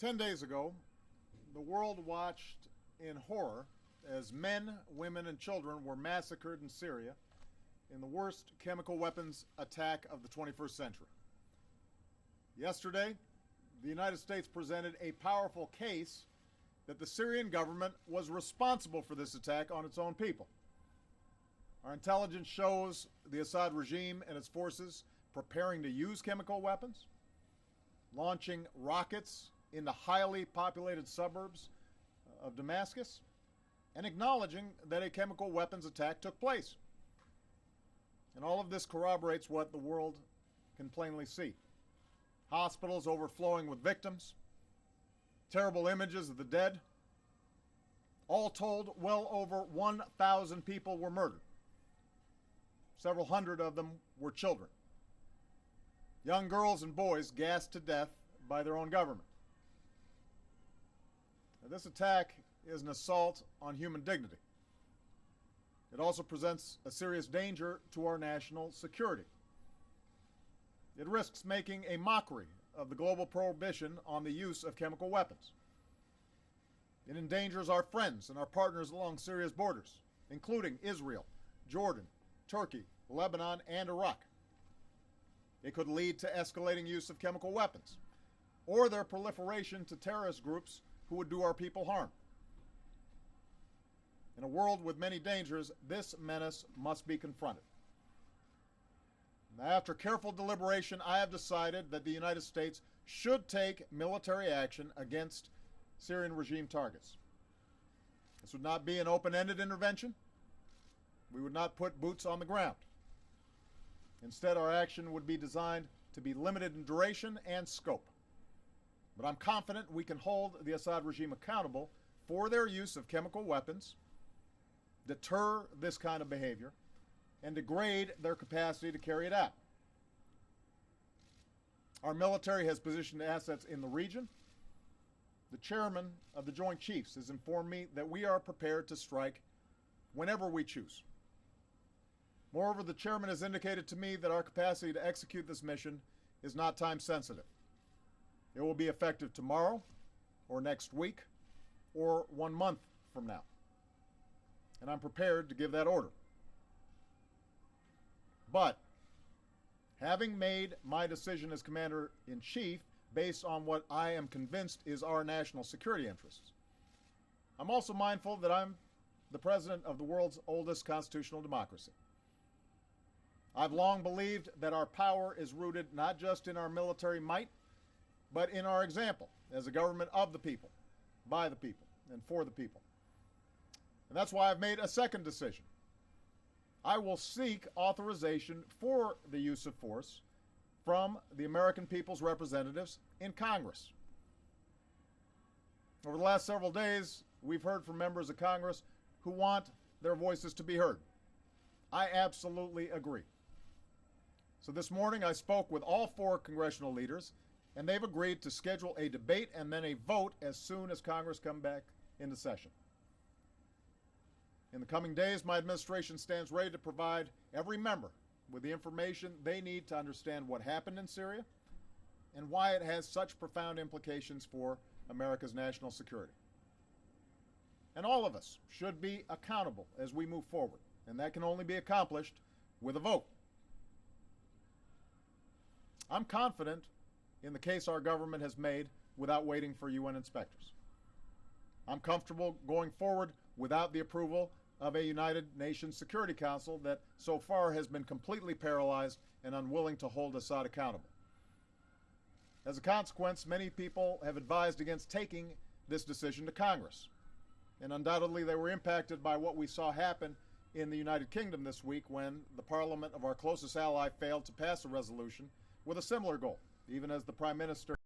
10 days ago, the world watched in horror as men, women, and children were massacred in Syria in the worst chemical weapons attack of the 21st century. Yesterday, the United States presented a powerful case that the Syrian government was responsible for this attack on its own people. Our intelligence shows the Assad regime and its forces preparing to use chemical weapons, launching rockets into highly populated suburbs of Damascus, and acknowledging that a chemical weapons attack took place. And all of this corroborates what the world can plainly see. Hospitals overflowing with victims, terrible images of the dead. All told, well over 1,000 people were murdered. Several hundred of them were children. Young girls and boys gassed to death by their own government. Now, this attack is an assault on human dignity. It also presents a serious danger to our national security. It risks making a mockery of the global prohibition on the use of chemical weapons. It endangers our friends and our partners along Syria's borders, including Israel, Jordan, Turkey, Lebanon, and Iraq. It could lead to escalating use of chemical weapons or their proliferation to terrorist groups who would do our people harm. In a world with many dangers, this menace must be confronted. Now, after careful deliberation, I have decided that the United States should take military action against Syrian regime targets. This would not be an open-ended intervention. We would not put boots on the ground. Instead, our action would be designed to be limited in duration and scope. But I'm confident we can hold the Assad regime accountable for their use of chemical weapons, deter this kind of behavior, and degrade their capacity to carry it out. Our military has positioned assets in the region. The chairman of the Joint Chiefs has informed me that we are prepared to strike whenever we choose. Moreover, the chairman has indicated to me that our capacity to execute this mission is not time sensitive. It will be effective tomorrow, or next week, or 1 month from now. And I'm prepared to give that order. But, having made my decision as Commander-in-Chief based on what I am convinced is our national security interests, I'm also mindful that I'm the president of the world's oldest constitutional democracy. I've long believed that our power is rooted not just in our military might, but in our example as a government of the people, by the people, and for the people. And that's why I've made a second decision. I will seek authorization for the use of force from the American people's representatives in Congress. Over the last several days, we've heard from members of Congress who want their voices to be heard. I absolutely agree. So this morning I spoke with all 4 congressional leaders, and they've agreed to schedule a debate and then a vote as soon as Congress comes back into session. In the coming days, my administration stands ready to provide every member with the information they need to understand what happened in Syria and why it has such profound implications for America's national security. And all of us should be accountable as we move forward, and that can only be accomplished with a vote. I'm confident in the case our government has made without waiting for UN inspectors. I'm comfortable going forward without the approval of a United Nations Security Council that so far has been completely paralyzed and unwilling to hold Assad accountable. As a consequence, many people have advised against taking this decision to Congress. And undoubtedly they were impacted by what we saw happen in the United Kingdom this week when the parliament of our closest ally failed to pass a resolution with a similar goal, even as the Prime Minister